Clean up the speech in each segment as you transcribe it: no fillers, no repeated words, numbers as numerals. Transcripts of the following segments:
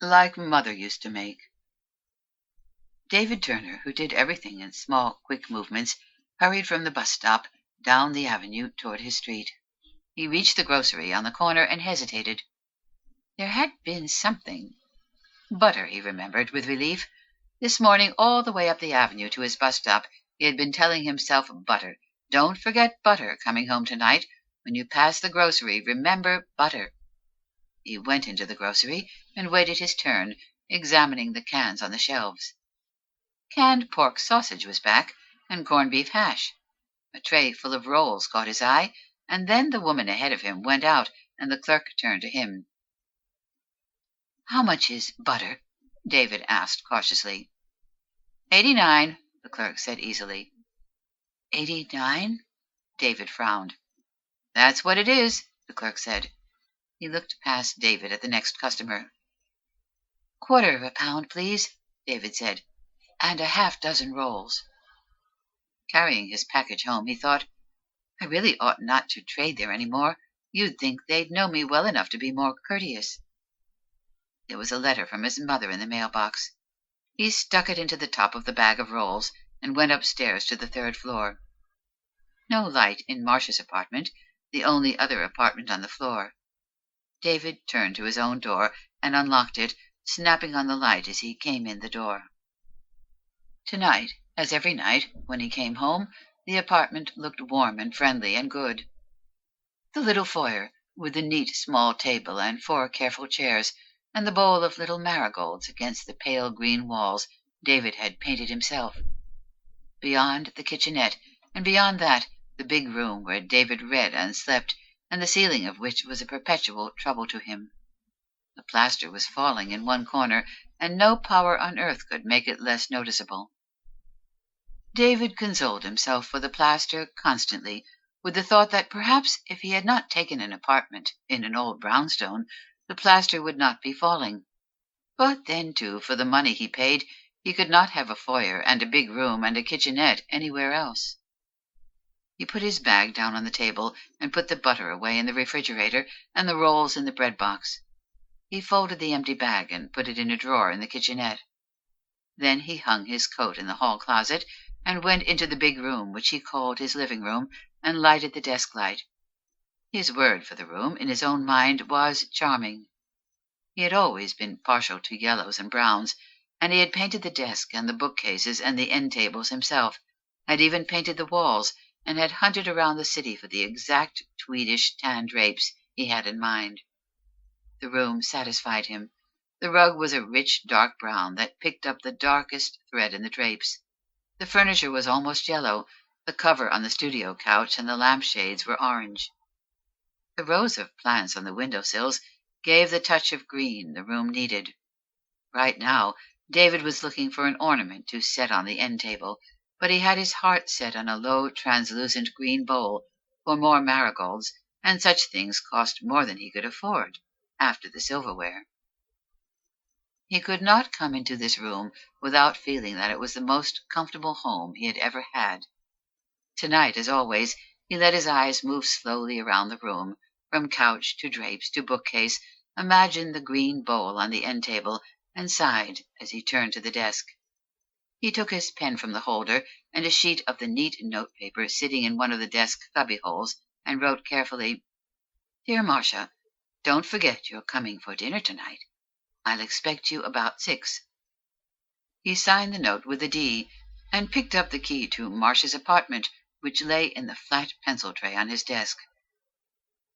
like Mother used to make. David Turner, who did everything in small, quick movements, hurried from the bus stop down the avenue toward his street. He reached the grocery on the corner and hesitated. There had been something. Butter, he remembered with relief. This morning, all the way up the avenue to his bus stop, he had been telling himself butter. Don't forget butter coming home tonight. When you pass the grocery, remember butter. He went into the grocery and waited his turn, examining the cans on the shelves. Canned pork sausage was back, and corned beef hash. A tray full of rolls caught his eye, and then the woman ahead of him went out, and the clerk turned to him. "How much is butter?" David asked cautiously. 89, the clerk said easily. 89? David frowned. That's what it is, the clerk said. He looked past David at the next customer. "Quarter of a pound, please," David said, "and a half-dozen rolls." Carrying his package home, he thought, I really ought not to trade there any more. You'd think they'd know me well enough to be more courteous. There was a letter from his mother in the mailbox. He stuck it into the top of the bag of rolls and went upstairs to the third floor. No light in Marcia's apartment, the only other apartment on the floor. David turned to his own door and unlocked it, snapping on the light as he came in the door. Tonight, as every night, when he came home, the apartment looked warm and friendly and good. The little foyer, with the neat small table and 4 careful chairs, and the bowl of little marigolds against the pale green walls, David had painted himself. Beyond, the kitchenette, and beyond that, the big room where David read and slept, and the ceiling of which was a perpetual trouble to him. The plaster was falling in one corner, and no power on earth could make it less noticeable. David consoled himself for the plaster constantly with the thought that perhaps if he had not taken an apartment in an old brownstone, the plaster would not be falling. But then, too, for the money he paid, he could not have a foyer and a big room and a kitchenette anywhere else. He put his bag down on the table and put the butter away in the refrigerator and the rolls in the bread box. He folded the empty bag and put it in a drawer in the kitchenette. Then he hung his coat in the hall closet and went into the big room, which he called his living room, and lighted the desk light. His word for the room, in his own mind, was charming. He had always been partial to yellows and browns, and he had painted the desk and the bookcases and the end tables himself, had even painted the walls, and had hunted around the city for the exact tweedish tan drapes he had in mind. The room satisfied him. The rug was a rich dark brown that picked up the darkest thread in the drapes. The furniture was almost yellow. The cover on the studio couch and the lampshades were orange. The rows of plants on the window-sills gave the touch of green the room needed. Right now, David was looking for an ornament to set on the end table, but he had his heart set on a low, translucent green bowl for more marigolds, and such things cost more than he could afford, after the silverware. He could not come into this room without feeling that it was the most comfortable home he had ever had. Tonight, as always, he let his eyes move slowly around the room, from couch to drapes to bookcase, imagined the green bowl on the end table, and sighed as he turned to the desk. He took his pen from the holder and a sheet of the neat note paper sitting in one of the desk cubby-holes, and wrote carefully, "Dear Marcia, don't forget you're coming for dinner tonight. I'll expect you about 6." He signed the note with a D, and picked up the key to Marcia's apartment, which lay in the flat pencil tray on his desk.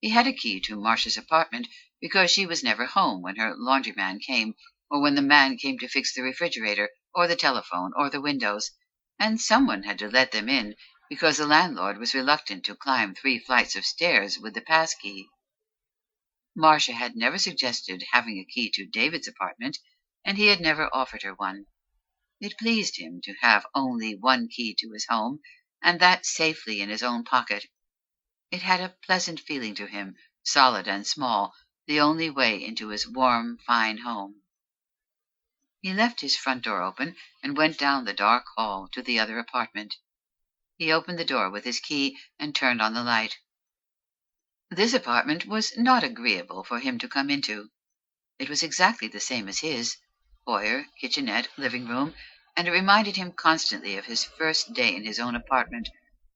He had a key to Marcia's apartment because she was never home when her laundryman came, or when the man came to fix the refrigerator, or the telephone, or the windows, and someone had to let them in because the landlord was reluctant to climb 3 flights of stairs with the pass key. Marcia had never suggested having a key to David's apartment, and he had never offered her one. It pleased him to have only one key to his home, and that safely in his own pocket. It had a pleasant feeling to him, solid and small, the only way into his warm, fine home. He left his front door open and went down the dark hall to the other apartment. He opened the door with his key and turned on the light. This apartment was not agreeable for him to come into. It was exactly the same as his foyer, kitchenette, living room, and it reminded him constantly of his first day in his own apartment,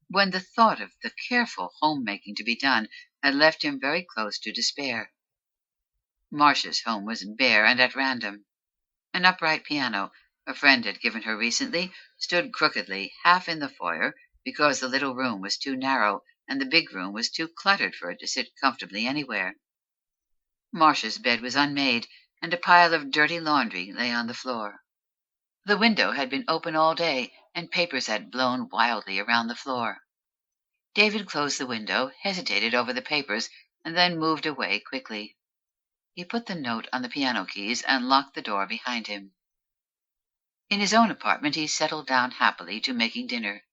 when the thought of the careful home-making to be done had left him very close to despair. Marcia's home was bare and at random. An upright piano, a friend had given her recently, stood crookedly, half in the foyer, because the little room was too narrow and the big room was too cluttered for it to sit comfortably anywhere. Marcia's bed was unmade, and a pile of dirty laundry lay on the floor. The window had been open all day, and papers had blown wildly around the floor. David closed the window, hesitated over the papers, and then moved away quickly. He put the note on the piano keys and locked the door behind him. In his own apartment he settled down happily to making dinner.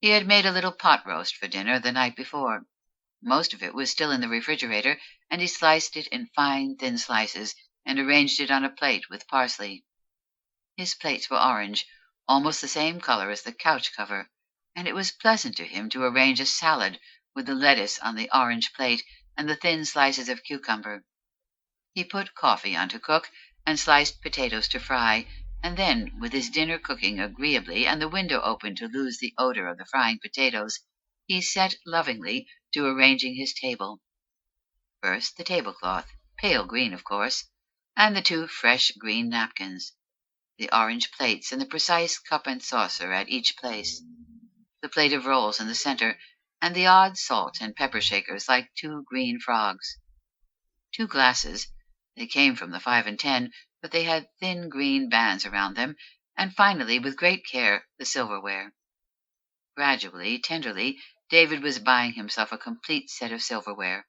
He had made a little pot roast for dinner the night before. Most of it was still in the refrigerator, and he sliced it in fine, thin slices and arranged it on a plate with parsley. His plates were orange, almost the same color as the couch cover, and it was pleasant to him to arrange a salad with the lettuce on the orange plate and the thin slices of cucumber. He put coffee on to cook and sliced potatoes to fry, and then, with his dinner cooking agreeably and the window open to lose the odor of the frying potatoes, he set lovingly to arranging his table. First the tablecloth, pale green of course, and the two fresh green napkins, the orange plates and the precise cup and saucer at each place, the plate of rolls in the center, and the odd salt and pepper shakers like two green frogs. Two glasses, they came from the 5 and 10, but they had thin green bands around them, and finally, with great care, the silverware. Gradually, tenderly, David was buying himself a complete set of silverware.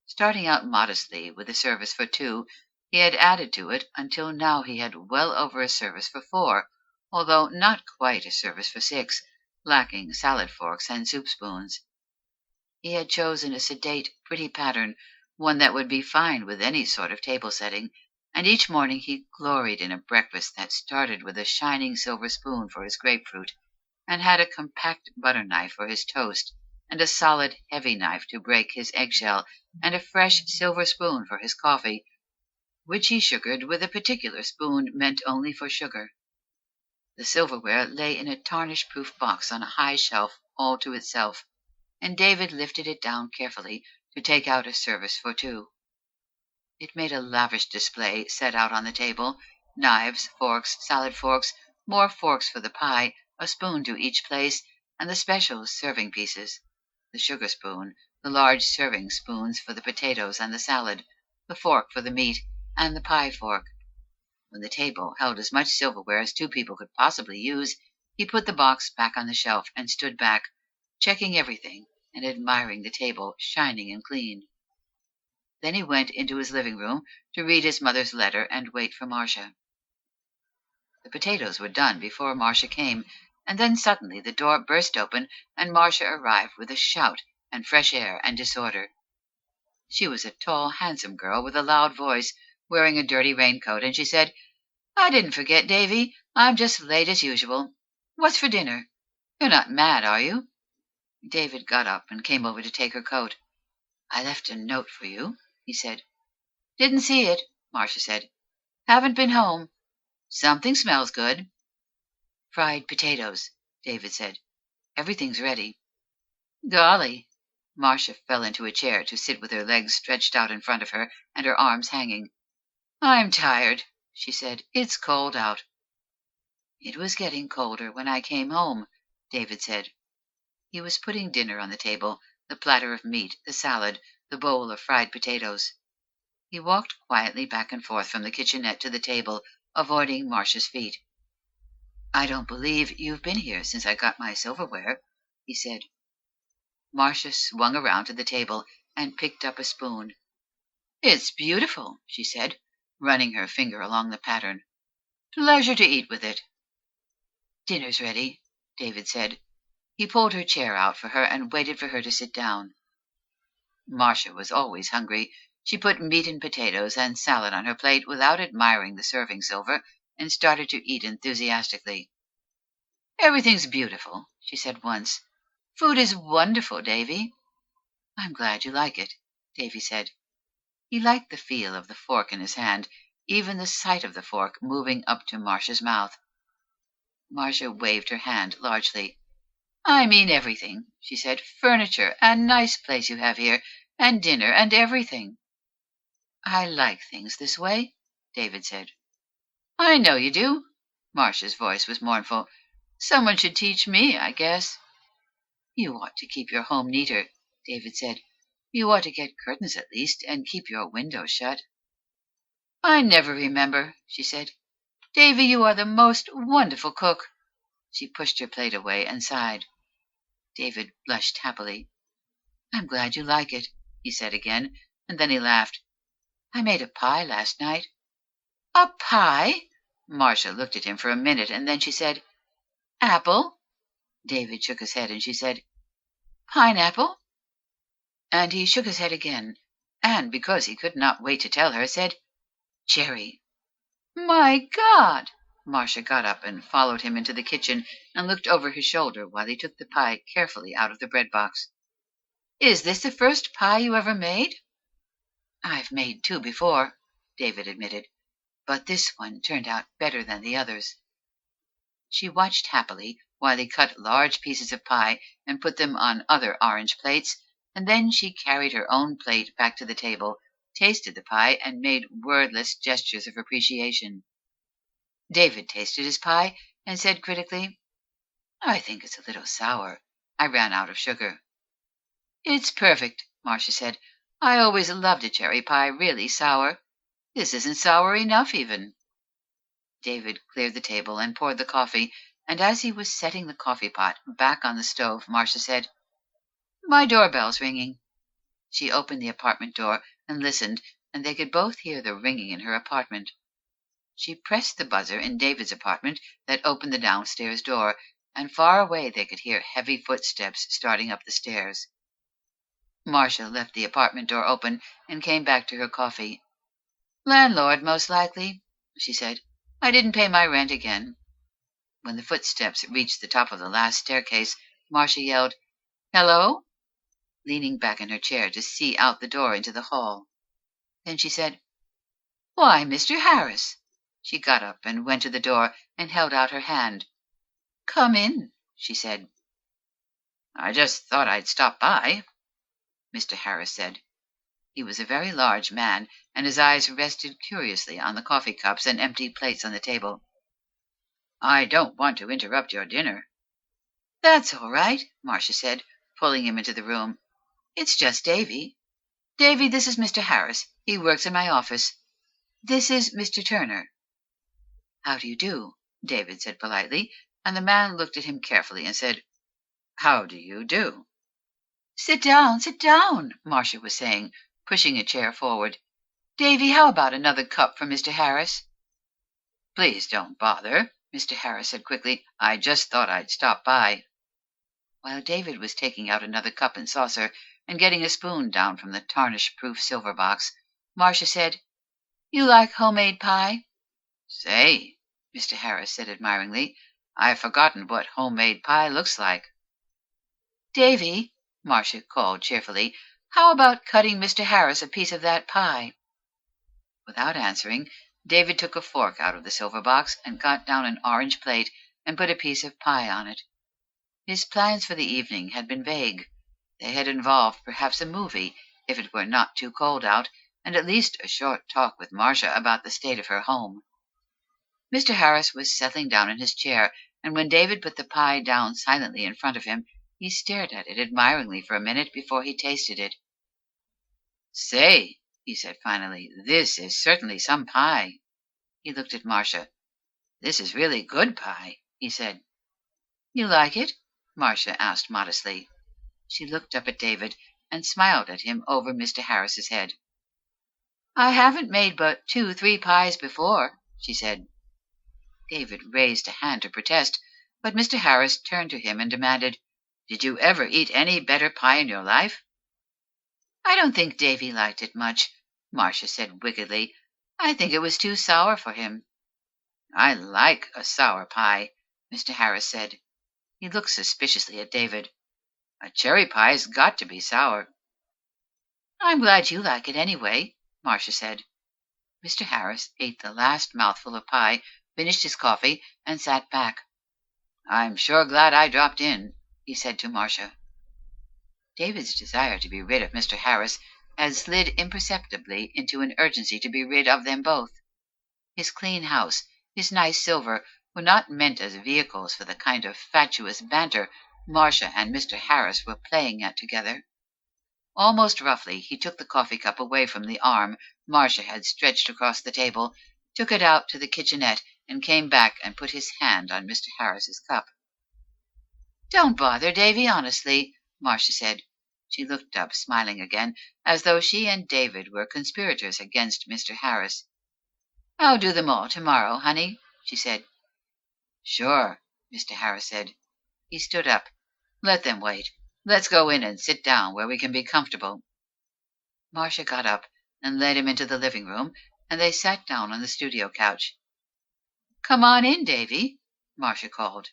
Starting out modestly with a service for two, he had added to it until now he had well over a service for four, although not quite a service for six, lacking salad forks and soup spoons. He had chosen a sedate, pretty pattern, one that would be fine with any sort of table setting, and each morning he gloried in a breakfast that started with a shining silver spoon for his grapefruit, and had a compact butter knife for his toast, and a solid, heavy knife to break his eggshell, and a fresh silver spoon for his coffee, which he sugared with a particular spoon meant only for sugar. The silverware lay in a tarnish-proof box on a high shelf all to itself, and David lifted it down carefully to take out a service for two. It made a lavish display set out on the table: knives, forks, salad forks, more forks for the pie, a spoon to each place, and the special serving pieces: the sugar spoon, the large serving spoons for the potatoes and the salad, the fork for the meat, and the pie fork. When the table held as much silverware as two people could possibly use, he put the box back on the shelf and stood back, checking everything and admiring the table shining and clean. Then he went into his living room to read his mother's letter and wait for Marcia. The potatoes were done before Marcia came, and then suddenly the door burst open and Marcia arrived with a shout and fresh air and disorder. She was a tall, handsome girl with a loud voice, wearing a dirty raincoat, and she said, "I didn't forget, Davy. I'm just late as usual. What's for dinner? You're not mad, are you?" David got up and came over to take her coat. "I left a note for you," he said. "Didn't see it," Marcia said. "Haven't been home. Something smells good." "Fried potatoes," David said. "Everything's ready." "Golly!" Marcia fell into a chair to sit with her legs stretched out in front of her and her arms hanging. "I'm tired," she said. "It's cold out." "It was getting colder when I came home," David said. He was putting dinner on the table, the platter of meat, the salad, the bowl of fried potatoes. He walked quietly back and forth from the kitchenette to the table, avoiding Marcia's feet. "I don't believe you've been here since I got my silverware," he said. Marcia swung around to the table and picked up a spoon. "It's beautiful," she said, running her finger along the pattern. "Pleasure to eat with it." "Dinner's ready," David said. He pulled her chair out for her and waited for her to sit down. Marcia was always hungry. She put meat and potatoes and salad on her plate without admiring the serving silver, and started to eat enthusiastically. "Everything's beautiful," she said once. "Food is wonderful, Davy." "I'm glad you like it," Davy said. He liked the feel of the fork in his hand, even the sight of the fork moving up to Marcia's mouth. Marcia waved her hand largely. "I mean everything," she said. "Furniture, and nice place you have here, and dinner, and everything." "I like things this way," David said. "I know you do." Marcia's voice was mournful. "Someone should teach me, I guess." "You ought to keep your home neater," David said. "You ought to get curtains at least, and keep your windows shut." "I never remember," she said. "Davy, you are the most wonderful cook." She pushed her plate away and sighed. David blushed happily. "I'm glad you like it," he said again, and then he laughed. "I made a pie last night." "A pie?" Marcia looked at him for a minute, and then she said, "Apple?" David shook his head, and she said, "Pineapple?" And he shook his head again, and, because he could not wait to tell her, said, "Cherry." "My God!" Marcia got up and followed him into the kitchen and looked over his shoulder while he took the pie carefully out of the bread box. "Is this the first pie you ever made?" "I've made two before," David admitted, "but this one turned out better than the others." She watched happily while he cut large pieces of pie and put them on other orange plates, and then she carried her own plate back to the table, tasted the pie, and made wordless gestures of appreciation. David tasted his pie and said critically, "I think it's a little sour. I ran out of sugar." "It's perfect," Marcia said. "I always loved a cherry pie really sour. This isn't sour enough, even." David cleared the table and poured the coffee, and as he was setting the coffee pot back on the stove, Marcia said, "My doorbell's ringing." She opened the apartment door and listened, and they could both hear the ringing in her apartment. She pressed the buzzer in David's apartment that opened the downstairs door, and far away they could hear heavy footsteps starting up the stairs. Marcia left the apartment door open and came back to her coffee. "Landlord, most likely," she said. "I didn't pay my rent again." When the footsteps reached the top of the last staircase, Marcia yelled, "Hello?" leaning back in her chair to see out the door into the hall. Then she said, "Why, Mr. Harris!" She got up and went to the door and held out her hand. "Come in," she said. "I just thought I'd stop by," Mr. Harris said. He was a very large man, and his eyes rested curiously on the coffee cups and empty plates on the table. "I don't want to interrupt your dinner." "That's all right," Marcia said, pulling him into the room. "It's just Davy. Davy, this is Mr. Harris. He works in my office. This is Mr. Turner." "How do you do?" David said politely, and the man looked at him carefully and said, "How do you do?" Sit down," Marcia was saying, pushing a chair forward. "Davy, how about another cup for Mr. Harris?" "Please don't bother," Mr. Harris said quickly. "I just thought I'd stop by." While David was taking out another cup and saucer and getting a spoon down from the tarnish-proof silver box, Marcia said, "You like homemade pie?" "Say," Mr. Harris said admiringly, "I've forgotten what homemade pie looks like." "Davy," Marcia called cheerfully, "how about cutting Mr. Harris a piece of that pie?" Without answering, David took a fork out of the silver box and got down an orange plate and put a piece of pie on it. His plans for the evening had been vague. They had involved perhaps a movie, if it were not too cold out, and at least a short talk with Marcia about the state of her home. Mr. Harris was settling down in his chair, and when David put the pie down silently in front of him, he stared at it admiringly for a minute before he tasted it. "Say," he said finally, "this is certainly some pie." He looked at Marcia. "This is really good pie," he said. "You like it?" Marcia asked modestly. She looked up at David and smiled at him over Mr. Harris's head. "I haven't made but 2-3 pies before," she said. David raised a hand to protest, but Mr. Harris turned to him and demanded, "Did you ever eat any better pie in your life?" "I don't think Davy liked it much," Marcia said wickedly. "I think it was too sour for him." "I like a sour pie," Mr. Harris said. He looked suspiciously at David. "A cherry pie's got to be sour." "I'm glad you like it anyway," Marcia said. Mr. Harris ate the last mouthful of pie, finished his coffee, and sat back. "I'm sure glad I dropped in," he said to Marcia. David's desire to be rid of Mr. Harris had slid imperceptibly into an urgency to be rid of them both. His clean house, his nice silver, were not meant as vehicles for the kind of fatuous banter Marcia and Mr. Harris were playing at together. Almost roughly, he took the coffee cup away from the arm Marcia had stretched across the table, took it out to the kitchenette, and came back and put his hand on Mr. Harris's cup. "Don't bother, Davy, honestly," Marcia said. She looked up, smiling again, as though she and David were conspirators against Mr. Harris. "I'll do them all tomorrow, honey," she said. "Sure," Mr. Harris said. He stood up. "Let them wait. Let's go in and sit down where we can be comfortable." Marcia got up and led him into the living room, and they sat down on the studio couch. "Come on in, Davy," Marcia called.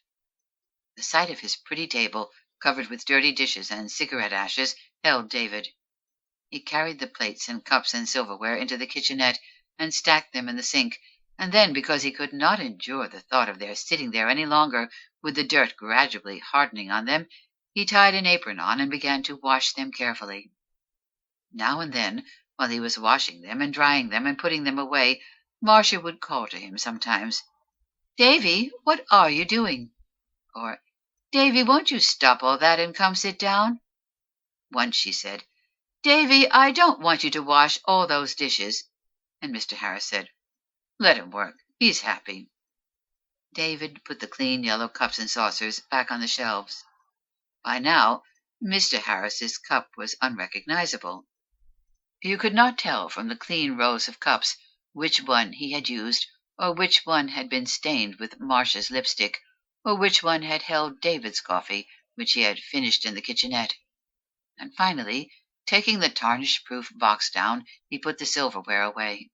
The sight of his pretty table, covered with dirty dishes and cigarette ashes, held David. He carried the plates and cups and silverware into the kitchenette and stacked them in the sink, and then, because he could not endure the thought of their sitting there any longer with the dirt gradually hardening on them, he tied an apron on and began to wash them carefully. Now and then, while he was washing them and drying them and putting them away, Marcia would call to him sometimes, "Davy, what are you doing?" Or, "Davy, won't you stop all that and come sit down?" Once she said, "Davy, I don't want you to wash all those dishes." And Mr. Harris said, "Let him work. He's happy." David put the clean yellow cups and saucers back on the shelves. By now, Mr. Harris's cup was unrecognizable. You could not tell from the clean rows of cups which one he had used, or which one had been stained with Marcia's lipstick, or which one had held David's coffee, which he had finished in the kitchenette. And finally, taking the tarnish-proof box down, he put the silverware away.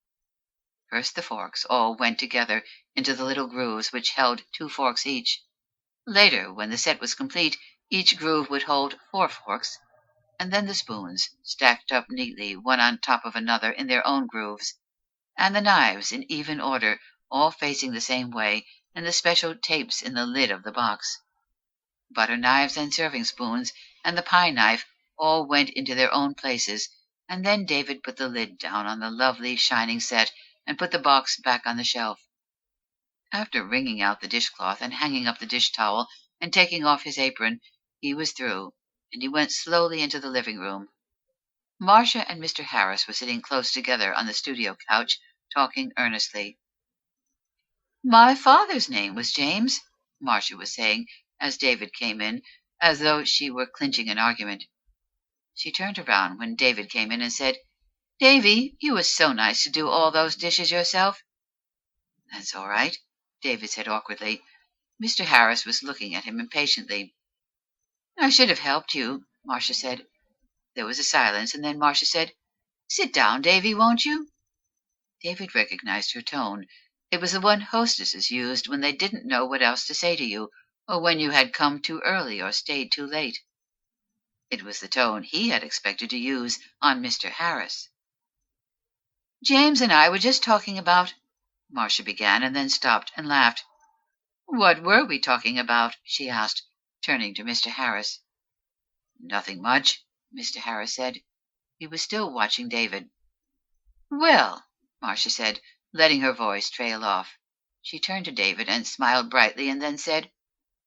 First the forks all went together into the little grooves which held 2 forks each. Later, when the set was complete, each groove would hold 4 forks, and then the spoons, stacked up neatly one on top of another in their own grooves, and the knives in even order, all facing the same way, and the special tapes in the lid of the box. Butter knives and serving spoons, and the pie knife all went into their own places, and then David put the lid down on the lovely shining set and put the box back on the shelf. After wringing out the dishcloth and hanging up the dish towel and taking off his apron, he was through, and he went slowly into the living room. Marcia and Mr. Harris were sitting close together on the studio couch, talking earnestly. "My father's name was James," Marcia was saying, as David came in, as though she were clinching an argument. She turned around when David came in and said, "Davy, you were so nice to do all those dishes yourself." "That's all right," David said awkwardly. Mr. Harris was looking at him impatiently. "I should have helped you," Marcia said. There was a silence, and then Marcia said, "Sit down, Davy, won't you?" David recognized her tone. It was the one hostesses used when they didn't know what else to say to you, or when you had come too early or stayed too late. It was the tone he had expected to use on Mr. Harris. "James and I were just talking about—" Marcia began, and then stopped and laughed. "What were we talking about?" she asked, turning to Mr. Harris. "Nothing much," Mr. Harris said. He was still watching David. "Well," Marcia said, letting her voice trail off. She turned to David and smiled brightly, and then said,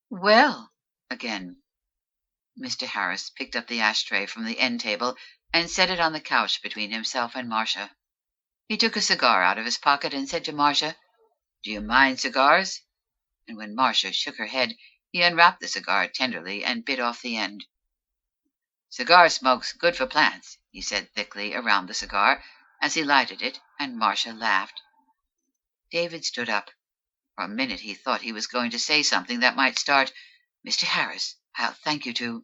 "Well," again. Mr. Harris picked up the ashtray from the end table and set it on the couch between himself and Marcia. He took a cigar out of his pocket and said to Marcia, "Do you mind cigars?" And when Marcia shook her head, he unwrapped the cigar tenderly and bit off the end. "Cigar smoke's good for plants," he said thickly around the cigar, as he lighted it, and Marcia laughed. David stood up. For a minute he thought he was going to say something that might start, "Mr. Harris, I'll thank you to—"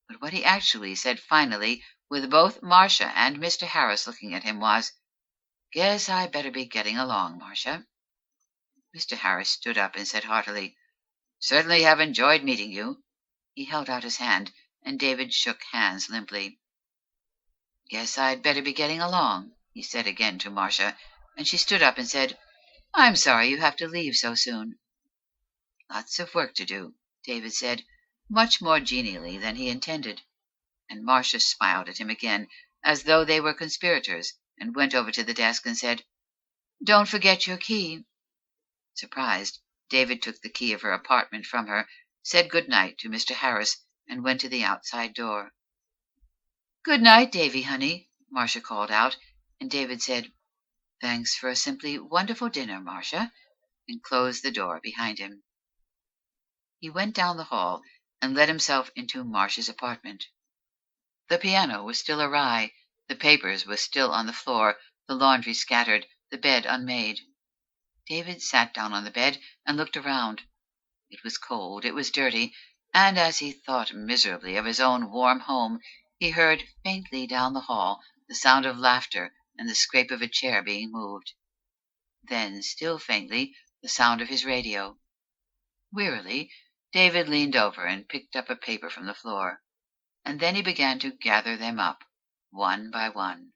But what he actually said finally, with both Marcia and Mr. Harris looking at him, was, "Guess I better be getting along, Marcia." Mr. Harris stood up and said heartily, "Certainly have enjoyed meeting you." He held out his hand, and David shook hands limply. "Guess I'd better be getting along," he said again to Marcia, and she stood up and said, "I'm sorry you have to leave so soon." "Lots of work to do," David said, much more genially than he intended, and Marcia smiled at him again, as though they were conspirators, and went over to the desk and said, "Don't forget your key." Surprised, David took the key of her apartment from her, said good night to Mr. Harris, and went to the outside door. "Good night, Davy, honey," Marcia called out, and David said, "Thanks for a simply wonderful dinner, Marcia," and closed the door behind him. He went down the hall and let himself into Marcia's apartment. The piano was still awry, the papers were still on the floor, the laundry scattered, the bed unmade. David sat down on the bed and looked around. It was cold, it was dirty, and as he thought miserably of his own warm home, he heard faintly down the hall the sound of laughter and the scrape of a chair being moved. Then, still faintly, the sound of his radio. Wearily, David leaned over and picked up a paper from the floor, and then he began to gather them up, one by one.